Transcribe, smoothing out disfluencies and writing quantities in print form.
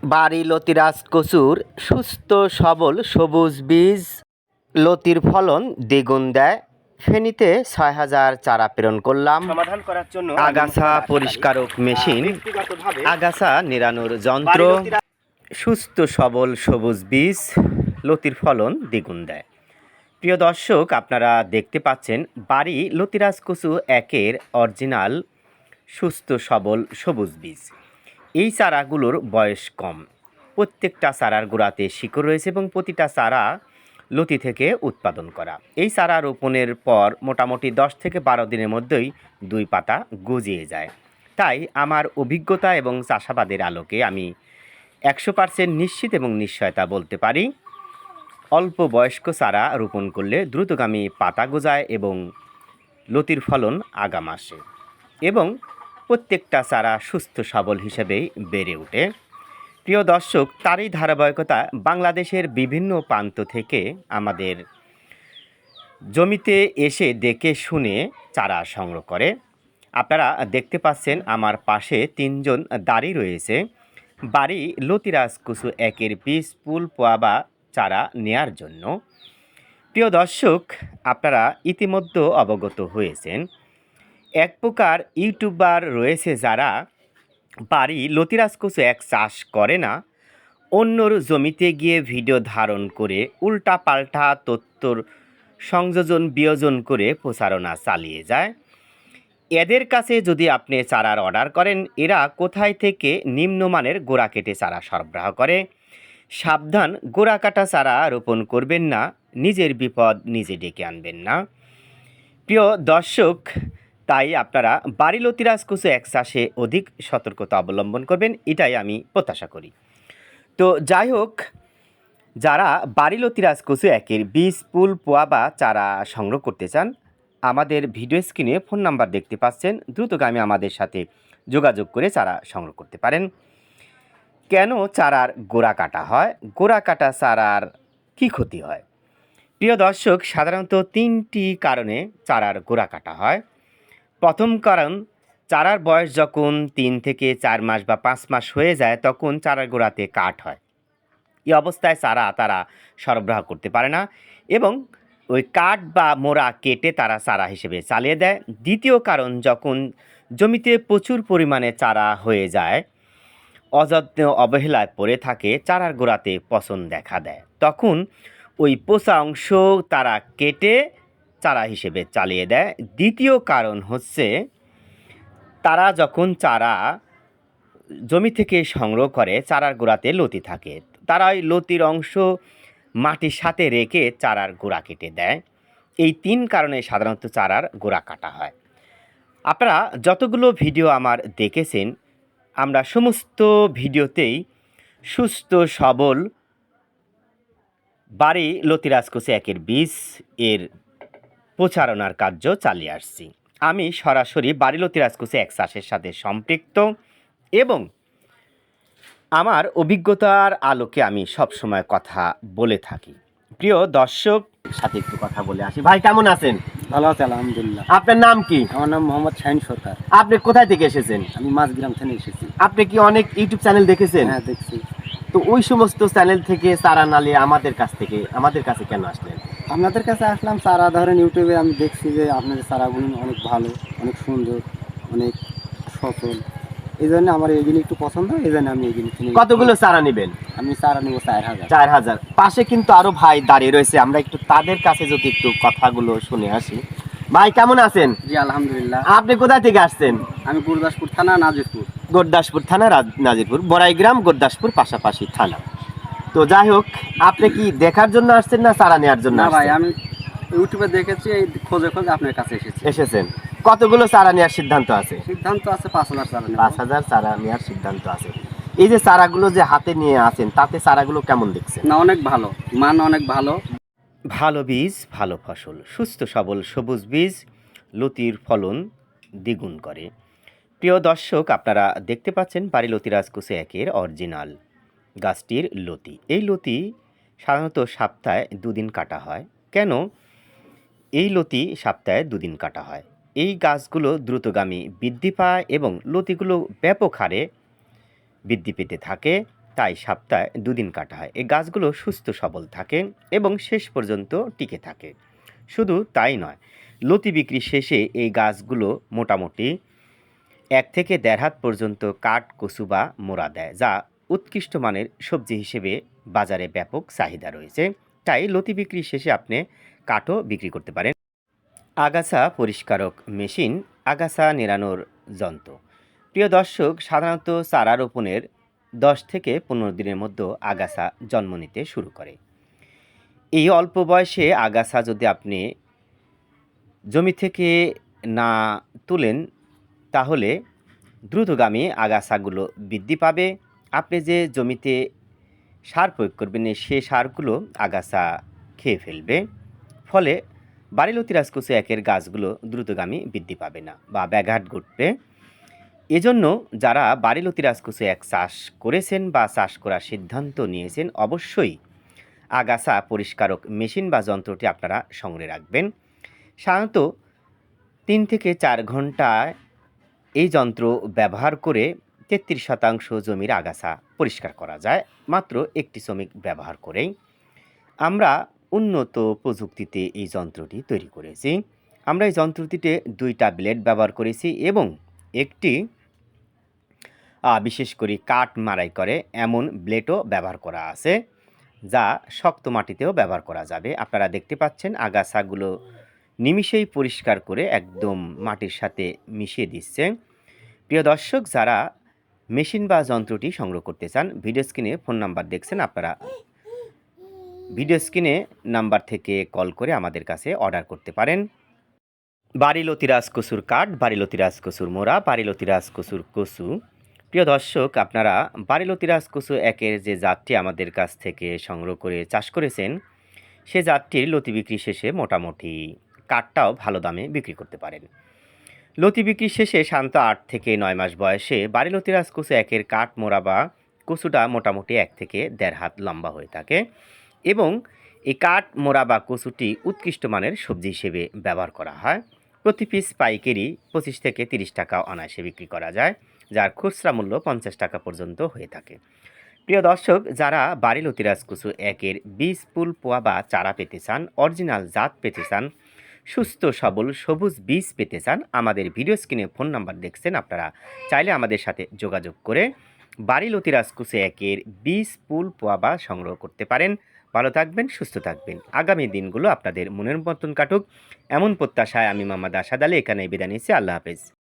বাড়ি লতিরাজ কচুর সুস্থ সবল সবুজ বীজ লতির ফলন দ্বিগুণ দেয়। ফেনীতে ৬,০০০ চারা প্রেরণ করলাম। সমাধান করার জন্য আগাছা পরিষ্কারক মেশিন, আগাছা নিরানোর যন্ত্র, সুস্থ সবল সবুজ বীজ লতির ফলন দ্বিগুণ দেয়। প্রিয় দর্শক, আপনারা দেখতে পাচ্ছেন বাড়ি লতিরাজ কচু একের অরিজিনাল সুস্থ সবল সবুজ বীজ। এই চারাগুলোর বয়স কম, প্রত্যেকটা চারার গোড়াতে শিকড় রয়েছে এবং প্রতিটা চারা লতি থেকে উৎপাদন করা। এই চারা রোপণের পর মোটামুটি 10 থেকে 12 দিনের মধ্যেই 2 পাতা গজিয়ে যায়। তাই আমার অভিজ্ঞতা এবং চাষাবাদের আলোকে আমি 100% নিশ্চিত এবং নিশ্চয়তা বলতে পারি, অল্প বয়স্ক চারা রোপণ করলে দ্রুতগামী পাতা গজায় এবং লতির ফলন আগাম আসে এবং প্রত্যেকটা চারা সুস্থ সবল হিসেবেই বেড়ে ওঠে। প্রিয় দর্শক, তারই ধারাবাহিকতা বাংলাদেশের বিভিন্ন প্রান্ত থেকে আমাদের জমিতে এসে দেখে শুনে চারা সংগ্রহ করে। আপনারা দেখতে পাচ্ছেন আমার পাশে 3 জন দাঁড়িয়ে রয়েছে বাড়ি লতিরাজ কচু একের বীজ পুল পোয়া চারা নেয়ার জন্য। প্রিয় দর্শক, আপনারা ইতিমধ্যে অবগত হয়েছেন, এক প্রকার ইউটিউবার রয়েছে যারা বাড়ি লতিরাজ কচু এক চাষ করে না, অন্যর জমিতে গিয়ে ভিডিও ধারণ করে উল্টা পাল্টা তথ্যর সংযোজন বিয়োজন করে প্রচারণা চালিয়ে যায়। এদের কাছে যদি আপনি চারার অর্ডার করেন, এরা কোথায় থেকে নিম্নমানের গোড়া কেটে চারা সরবরাহ করে। সাবধান, গোড়া কাটা চারা রোপণ করবেন না, নিজের বিপদ নিজে ডেকে আনবেন না। প্রিয় দর্শক, তাই আপনারা বাড়ি লতিরাজ কচু এক চাষে অধিক সতর্কতা অবলম্বন করবেন, এটাই আমি প্রত্যাশা করি। তো যাই হোক, যারা বাড়ি লতিরাজ কচু একের বীজ পুল পোয়া চারা সংগ্রহ করতে চান, আমাদের ভিডিও স্ক্রিনে ফোন নাম্বার দেখতে পাচ্ছেন, দ্রুতগামী আমাদের সাথে যোগাযোগ করে চারা সংগ্রহ করতে পারেন। কেন চারার গোড়া কাটা হয়, গোড়া কাটা চারার কি ক্ষতি হয়? প্রিয় দর্শক, সাধারণত 3টি কারণে চারার গোড়া কাটা হয়। প্রথম কারণ, চারার বয়স যখন 3 থেকে 4 মাস বা 5 মাস হয়ে যায় তখন চারার গোড়াতে কাঠ হয়। এই অবস্থায় চারা তারা সরবরাহ করতে পারে না এবং ওই কাঠ বা মোড়া কেটে তারা চারা হিসেবে চালিয়ে দেয়। দ্বিতীয় কারণ, যখন জমিতে প্রচুর পরিমাণে চারা হয়ে যায়, অযত্ন অবহেলায় পড়ে থাকে, চারার গোড়াতে পচন দেখা দেয়, তখন ওই পচা অংশ তারা কেটে চারা হিসেবে চালিয়ে দেয়। দ্বিতীয় কারণ হচ্ছে, তারা যখন চারা জমি থেকে সংগ্রহ করে চারার গোড়াতে লতি থাকে, তারা ওই লতির অংশ মাটির সাথে রেখে চারার গোড়া কেটে দেয়। এই 3 কারণে সাধারণত চারার গোড়া কাটা হয়। আপনারা যতগুলো ভিডিও আমার দেখেছেন, আমরা সমস্ত ভিডিওতেই সুস্থ সবল বাড়ি লতিরাজ কচু একের বীজ এর প্রচারণার কার্য চালিয়ে আসছি। আমি সরাসরি বাড়ি লতিরাজ কচু এক চাষের সাথে সম্পৃক্ত এবং আমার অভিজ্ঞতার আলোকে আমি সবসময় কথা বলে থাকি। প্রিয় দর্শক, সাথে একটু কথা বলে আসি। ভাই কেমন আছেন? ভালো আছে আলহামদুলিল্লাহ। আপনার নাম কি? আমার নাম মোহাম্মদ শাহিন সরকার। আপনি কোথায় থেকে এসেছেন? আমি মাঝগ্রাম থেকে এসেছি। আপনি কি অনেক ইউটিউব চ্যানেল দেখেছেন? হ্যাঁ, দেখছি। তো ওই সমস্ত চ্যানেল থেকে চারা না নিয়ে আমাদের কাছে কেন আসলেন? আপনাদের কাছে আসলাম চারা, ধরেন ইউটিউবে আমি দেখছি যে আপনাদের চারাগুলো অনেক ভালো, অনেক সুন্দর, অনেক সচল। এই জন্য আমার এইগুলি একটু পছন্দ, এই জন্য আমি এইগুলি কিনে। কতগুলো চারা নেবেন? আমি চারা নেবো 4000। 4000। পাশে কিন্তু আরো ভাই দাঁড়িয়ে রয়েছে, আমরা একটু তাদের কাছে যদি একটু কথাগুলো শুনে আসি। ভাই কেমন আছেন? জি আলহামদুলিল্লাহ। আপনি কোথায় থেকে আসছেন? আমি গুরদাসপুর থানা, নাজিরপুর। গুরদাসপুর থানা, নাজিরপুর, বড়াইগ্রাম, গুরদাসপুর পাশাপাশি থানা। তো যাই হোক, আপনি কি দেখার জন্য আসছেন না চারা নেওয়ার জন্য? না ভাই, আসছেন? আমি ইউটিউবে দেখেছি, এই খোঁজে আপনার কাছে এসেছেন। কতগুলো চারা নেওয়ার সিদ্ধান্ত আছে? সিদ্ধান্ত আছে 5000 চারা নেব। 5000 চারা নেওয়ার সিদ্ধান্ত আছে। এই যে চারাগুলো যে হাতে নিয়ে আছেন, তাতে চারাগুলো কেমন দেখছেন? না, অনেক ভালো, মান অনেক ভালো। ভালো বীজ, ভালো ফসল, সুস্থ সবল সবুজ বীজ লতির ফলন দ্বিগুণ করে। প্রিয় দর্শক, আপনারা দেখতে পাচ্ছেন বাড়ি লতিরাজ কচু একের অরিজিনাল গাছটির লতি। এই লতি সাধারণত সপ্তাহে 2 দিন কাটা হয়। কেন এই লতি সপ্তাহে 2 দিন কাটা হয়? এই গাছগুলো দ্রুতগামী বৃদ্ধি পায় এবং লতিগুলো ব্যাপক হারে বৃদ্ধি পেতে থাকে। তাই সপ্তাহে 2 দিন কাটা হয়। এই গাছগুলো সুস্থ সবল থাকে এবং শেষ পর্যন্ত টিকে থাকে। শুধু তাই নয়, লতি বিক্রি শেষে এই গাছগুলো মোটামুটি 1 থেকে 1.5 হাত পর্যন্ত কাঠ, কচু বা মোড়া দেয়, যা উৎকৃষ্ট মানের সবজি হিসেবে বাজারে ব্যাপক চাহিদা রয়েছে। তাই লতি বিক্রি শেষে আপনি কাঠও বিক্রি করতে পারেন। আগাছা পরিষ্কারক মেশিন, আগাছা নিড়ানোর যন্ত্র। প্রিয় দর্শক, সাধারণত চারা রোপণের 10 থেকে 15 দিনের মধ্যে আগাছা জন্ম নিতে শুরু করে। এই অল্প বয়সে আগাছা যদি আপনি জমি থেকে না তুলেন, তাহলে দ্রুতগামী আগাছাগুলো বৃদ্ধি পাবে। আপনি যে জমিতে সার প্রয়োগ করবেন, সে সারগুলো আগাছা খেয়ে ফেলবে। ফলে বাড়িলতি রাজকচু একের গাছগুলো দ্রুতগামী বৃদ্ধি পাবে না বা ব্যাঘাত ঘটবে। এজন্য যারা বাড়িলতি রাজকচু এক চাষ করেছেন বা চাষ করার সিদ্ধান্ত নিয়েছেন, অবশ্যই আগাছা পরিষ্কারক মেশিন বা যন্ত্রটি আপনারা সংগ্রহে রাখবেন। সাধারণত 3 থেকে 4 ঘন্টায় এই যন্ত্র ব্যবহার করে 33% জমির আগাছা পরিষ্কার করা যায়, মাত্র একটি শ্রমিক ব্যবহার করেই। আমরা উন্নত প্রযুক্তিতে এই যন্ত্রটি তৈরি করেছি। আমরা এই যন্ত্রটিতে 2টা ব্লেড ব্যবহার করেছি এবং একটি বিশেষ করে কাঠ মাড়াই করে এমন ব্লেডও ব্যবহার করা আছে, যা শক্ত মাটিতেও ব্যবহার করা যাবে। আপনারা দেখতে পাচ্ছেন আগাছাগুলো নিমিষেই পরিষ্কার করে একদম মাটির সাথে মিশিয়ে দিচ্ছে। প্রিয় দর্শক, যারা মেশিন বা যন্ত্রটি সংগ্রহ করতে চান, ভিডিও স্ক্রিনে ফোন নাম্বার দেখছেন, আপনারা ভিডিও স্ক্রিনে নাম্বার থেকে কল করে আমাদের কাছে অর্ডার করতে পারেন। বাড়িলতি রাজকচুর কাঠ, বাড়িলতি রাজকচুর মোড়া, বাড়িলতি রাজকচুর কচু। প্রিয় দর্শক, আপনারা বাড়িলতি রাজকচু একের যে জাতটি আমাদের কাছ থেকে সংগ্রহ করে চাষ করেছেন, সে জাতটির লতি বিক্রি শেষে মোটামুটি কাঠটাও ভালো দামে বিক্রি করতে পারেন। লতি বিক্রি শেষে সাধারণত 8 থেকে 9 মাস বয়সে বাড়িলতি রাজকচু একের কাঠ মোড়া বা কচুটা মোটামুটি 1 থেকে 1.5 হাত লম্বা হয়ে থাকে এবং এই কাঠ মোড়া বা কচুটি উৎকৃষ্ট মানের সবজি হিসেবে ব্যবহার করা হয়। প্রতি পিস পাইকারি 25 থেকে 30 টাকা অনায়াসে বিক্রি করা যায়, যার খুচরা মূল্য 50 টাকা পর্যন্ত হয়ে থাকে। প্রিয় দর্শক, যারা বাড়িলতি রাজকচু একের বীজ, ফুল, পোয়া বা চারা পেতে চান, অরিজিনাল জাত পেতে চান, সুস্থ সবল সবুজ বীজ পেতে চান, আমাদের ভিডিও স্ক্রিনে ফোন নাম্বার দেখছেন, আপনারা চাইলে আমাদের সাথে যোগাযোগ করে বাড়িলতি রাজকচু একের বীজ, ফুল, পোয়া বা সংগ্রহ করতে পারেন। ভালো থাকবেন, সুস্থ থাকবেন। আগামী দিনগুলো আপনাদের মনের মতন কাটুক, এমন প্রত্যাশায় আমি মোহাম্মদ আসাদ আলী এখানে বিদায় নিচ্ছি। আল্লাহ হাফেজ।